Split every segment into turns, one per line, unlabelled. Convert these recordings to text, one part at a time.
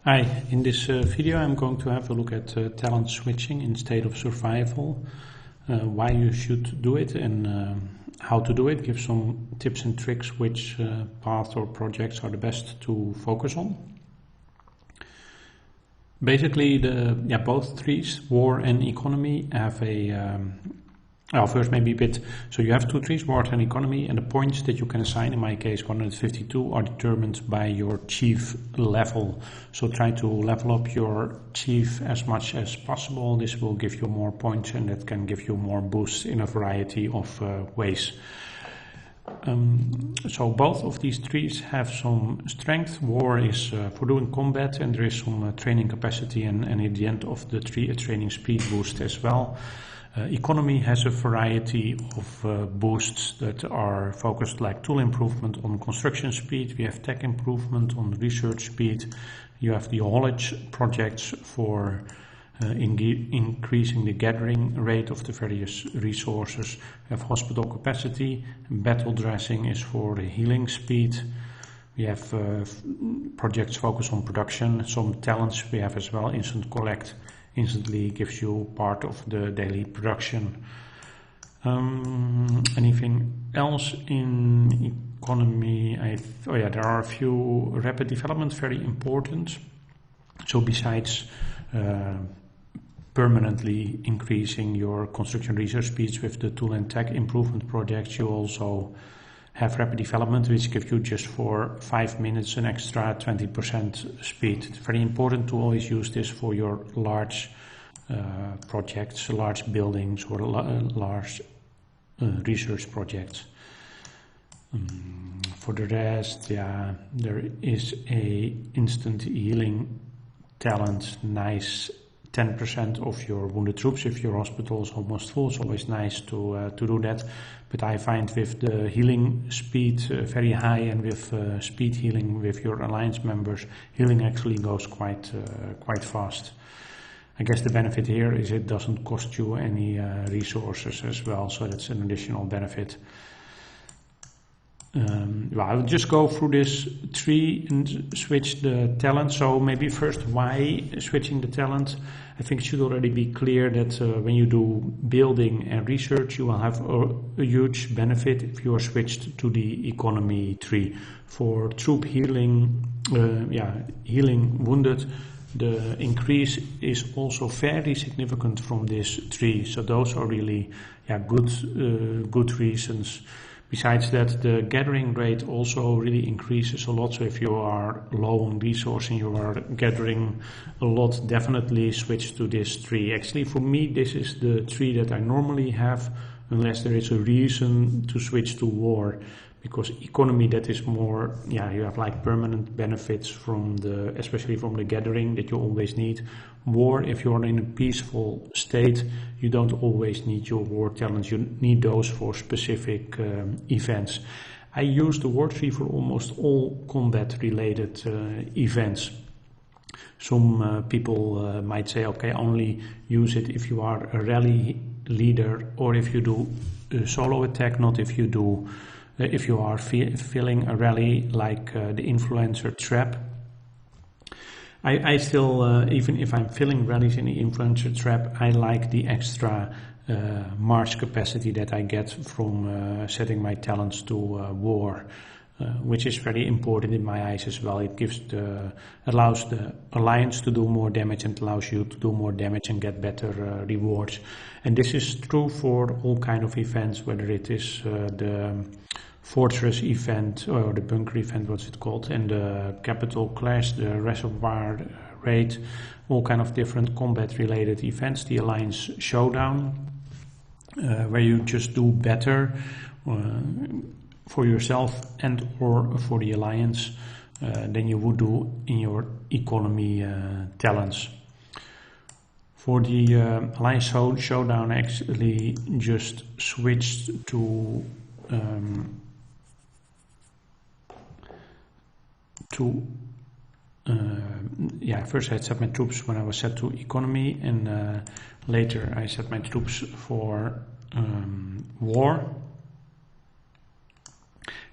Hi, in this video I'm going to have a look at talent switching in state of survival, why you should do it and how to do it, give some tips and tricks which paths or projects are the best to focus on. Basically, both trees, war and economy, have a first maybe a bit. So you have two trees, war and economy, and the points that you can assign, in my case 152, are determined by your chief level. So try to level up your chief as much as possible. This will give you more points and that can give you more boosts in a variety of ways. So both of these trees have some strength. War is for doing combat, and there is some training capacity and at the end of the tree a training speed boost as well. Economy has a variety of boosts that are focused, like tool improvement on construction speed. We have tech improvement on research speed. You have the haulage projects for increasing the gathering rate of the various resources. We have hospital capacity. Battle dressing is for the healing speed. We have projects focused on production. Some talents we have as well. Instant collect instantly gives you part of the daily production. Anything else in economy? There are a few. Rapid development, very important. So besides permanently increasing your construction research speeds with the tool and tech improvement projects, you also have rapid development, which gives you just for 5 minutes an extra 20% speed. It's very important to always use this for your large projects, large buildings, or large research projects. For the rest, there is a instant healing talent, nice 10% of your wounded troops if your hospital is almost full. It's always nice to do that, but I find with the healing speed very high, and with speed healing with your alliance members, healing actually goes quite fast. I guess the benefit here is it doesn't cost you any resources as well, so that's an additional benefit. I'll just go through this tree and switch the talent. So maybe first, why switching the talent? I think it should already be clear that when you do building and research, you will have a huge benefit if you are switched to the economy tree. For troop healing, healing wounded, the increase is also very significant from this tree. So those are really good reasons. Besides that, the gathering rate also really increases a lot. So if you are low on resource and you are gathering a lot, definitely switch to this tree. Actually, for me, this is the tree that I normally have, unless there is a reason to switch to war. Because economy, that is more, you have like permanent benefits from especially from the gathering that you always need. War, if you're in a peaceful state, you don't always need your war talents. You need those for specific events. I use the war tree for almost all combat related events. Some people might say, okay, only use it if you are a rally leader, or if you do solo attack, not if you do if you are filling a rally like the influencer trap. I still, even if I'm filling rallies in the influencer trap, I like the extra march capacity that I get from setting my talents to war, which is very important in my eyes as well. It allows the alliance to do more damage and allows you to do more damage and get better rewards. And this is true for all kind of events, whether it is the fortress event or the bunker event, what's it called, and the capital clash, the reservoir raid, all kind of different combat related events. The alliance showdown, where you just do better for yourself and or for the alliance than you would do in your economy talents. For the alliance showdown, I actually just switched to first I set my troops when I was set to economy, and later I set my troops for war.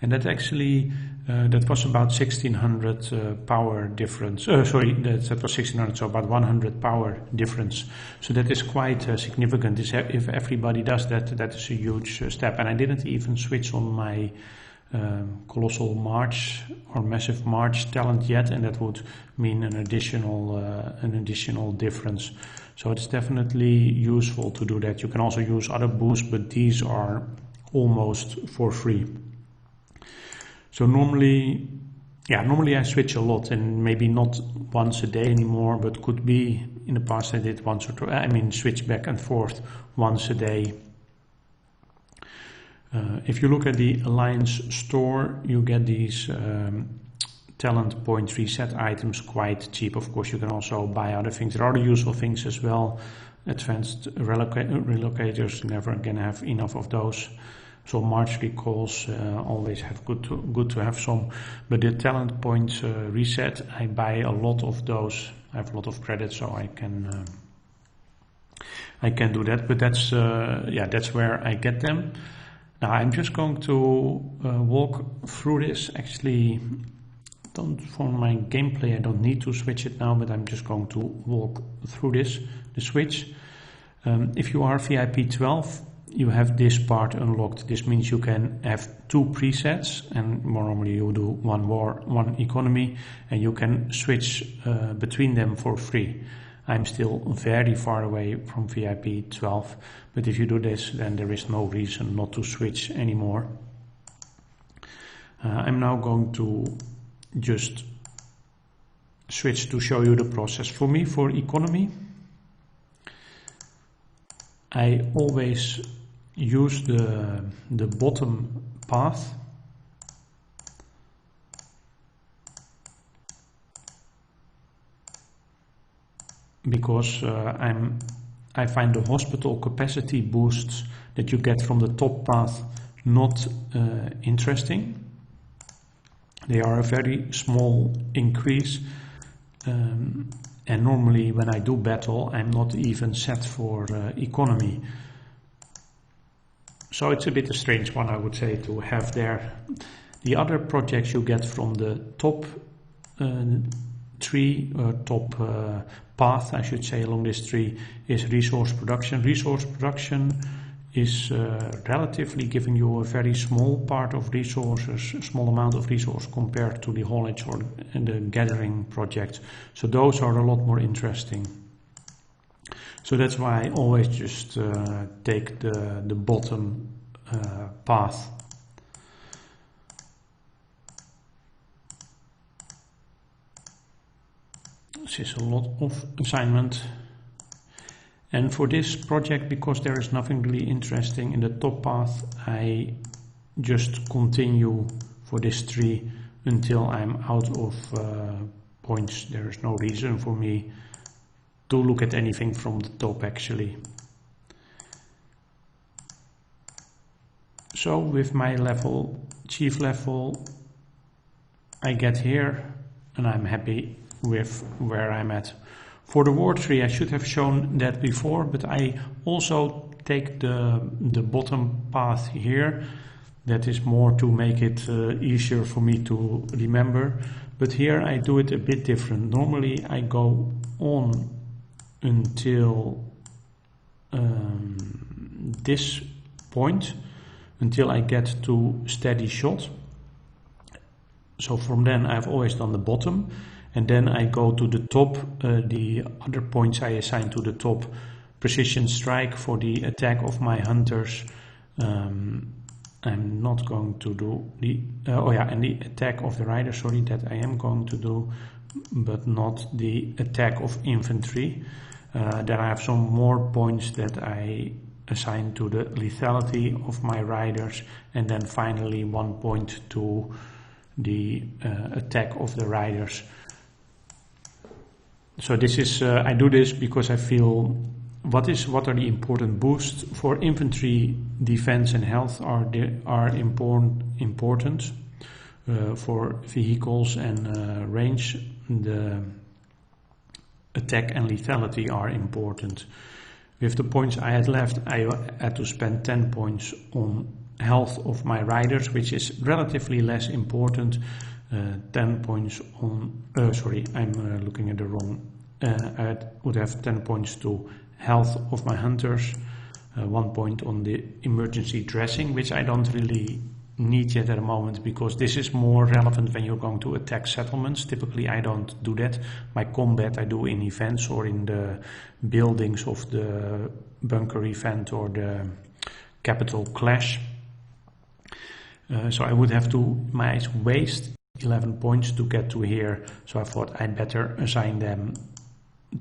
and that actually that was about 1600 power difference. Sorry, that was 1600, so about 100 power difference. So that is quite significant. If everybody does that, that is a huge step. And I didn't even switch on my colossal March or massive March talent yet, and that would mean an additional difference. So it's definitely useful to do that. You can also use other boosts, but these are almost for free. So normally I switch a lot, and maybe not once a day anymore, but could be in the past I did once or two. I mean, switch back and forth once a day. If you look at the Alliance store, you get these talent point reset items quite cheap. Of course, you can also buy other things. There are other useful things as well. Advanced relocators, you never can have enough of those. So March recalls always have good to have some. But the talent points reset, I buy a lot of those. I have a lot of credit, so I can do that. But that's that's where I get them. Now I'm just going to walk through this. Actually, for my gameplay I don't need to switch it now, but I'm just going to walk through the switch. If you are VIP 12, you have this part unlocked. This means you can have 2 presets, and more normally you do 1 war, 1 economy, and you can switch between them for free. I'm still very far away from VIP 12, but if you do this, then there is no reason not to switch anymore. I'm now going to just switch to show you the process. For me, for economy, I always use the bottom path. Because I find the hospital capacity boosts that you get from the top path not interesting. They are a very small increase, and normally when I do battle I'm not even set for economy. So it's a bit a strange one, I would say, to have there. The other projects you get from the top tree, top path, I should say, along this tree is resource production. Resource production is relatively giving you a very small part of resources, a small amount of resource compared to the haulage or the gathering projects. So those are a lot more interesting. So that's why I always just take the bottom path. This is a lot of assignment. And for this project, because there is nothing really interesting in the top path, I just continue for this tree until I'm out of points. There is no reason for me to look at anything from the top actually. So with my level, chief level, I get here and I'm happy with where I'm at. For the war tree, I should have shown that before, but I also take the bottom path here. That is more to make it easier for me to remember. But here I do it a bit different. Normally I go on until this point, until I get to steady shot. So from then I've always done the bottom, and then I go to the top. The other points I assign to the top: precision strike for the attack of my hunters. I'm not going to do the and the attack of the rider, sorry, that I am going to do, but not the attack of infantry. Then I have some more points that I assign to the lethality of my riders, and then finally 1 point to the attack of the riders. So this is I do this because I feel what are the important boosts for infantry. Defense and health are important. For vehicles and range, the attack and lethality are important. With the points I had left, I had to spend 10 points on health of my riders, which is relatively less important. 10 points on, sorry, I'm looking at the wrong, I would have 10 points to health of my hunters, 1 point on the emergency dressing, which I don't really need yet at the moment, because this is more relevant when you're going to attack settlements. Typically I don't do that. My combat I do in events or in the buildings of the bunker event or the capital clash. So I would have to waste 11 points to get to here, so I thought I'd better assign them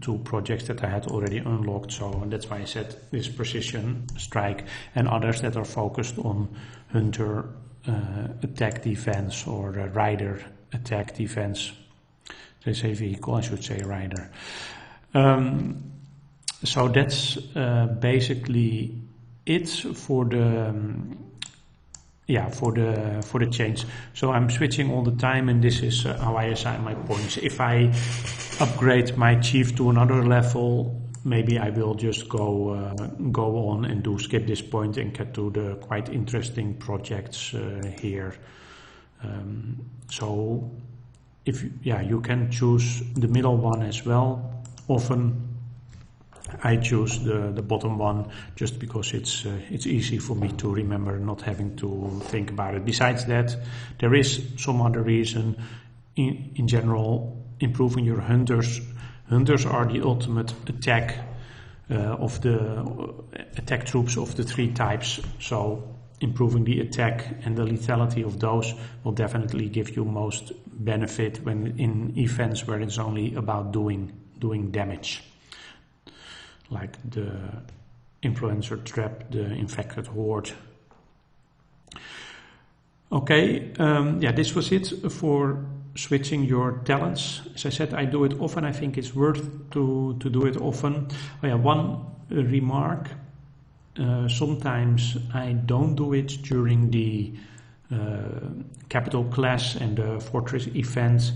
to projects that I had already unlocked. So that's why I said this precision strike, and others that are focused on hunter attack defense or rider attack defense. They say vehicle, I should say rider. So that's basically it for the for the change. So I'm switching all the time, and this is how I assign my points. If I upgrade my chief to another level, maybe I will just go on and skip this point and get to the quite interesting projects here. So if you can choose the middle one as well. Often I choose the bottom one just because it's easy for me to remember, not having to think about it. Besides that, there is some other reason. In general, improving your hunters. Hunters are the ultimate attack of the attack troops of the 3 types. So improving the attack and the lethality of those will definitely give you most benefit when in events where it's only about doing damage, like the influencer trap, the infected horde. Okay, this was it for switching your talents. As I said, I do it often. I think it's worth to do it often. One remark. Sometimes I don't do it during the capital clash and the fortress event.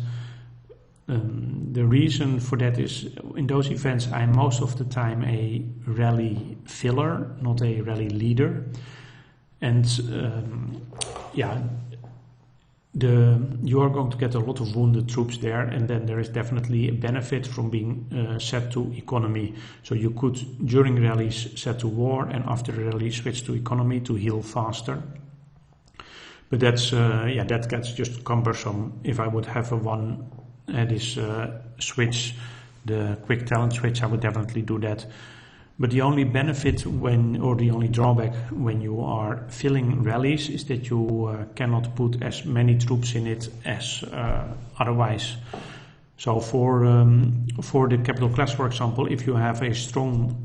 The reason for that is, in those events I'm most of the time a rally filler, not a rally leader. And you are going to get a lot of wounded troops there, and then there is definitely a benefit from being set to economy. So you could, during rallies, set to war, and after the rally switch to economy to heal faster. But that's that gets just cumbersome. If I would have this switch, the quick talent switch, I would definitely do that. But the only benefit the only drawback when you are filling rallies is that you cannot put as many troops in it as otherwise. So for the capital class, for example, if you have a strong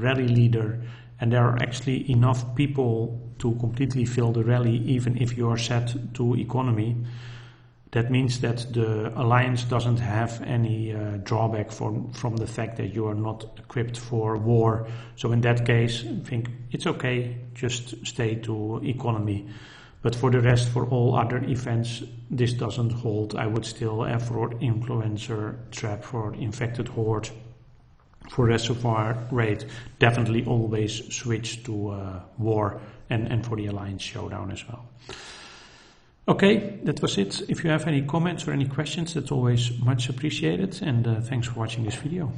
rally leader and there are actually enough people to completely fill the rally, even if you are set to economy, that means that the alliance doesn't have any drawback from the fact that you are not equipped for war. So in that case, I think it's okay, just stay to economy. But for the rest, for all other events, this doesn't hold. I would still have for influencer trap, for infected horde, for reservoir raid, definitely always switch to war, and for the alliance showdown as well. Okay, that was it. If you have any comments or any questions, that's always much appreciated, and thanks for watching this video.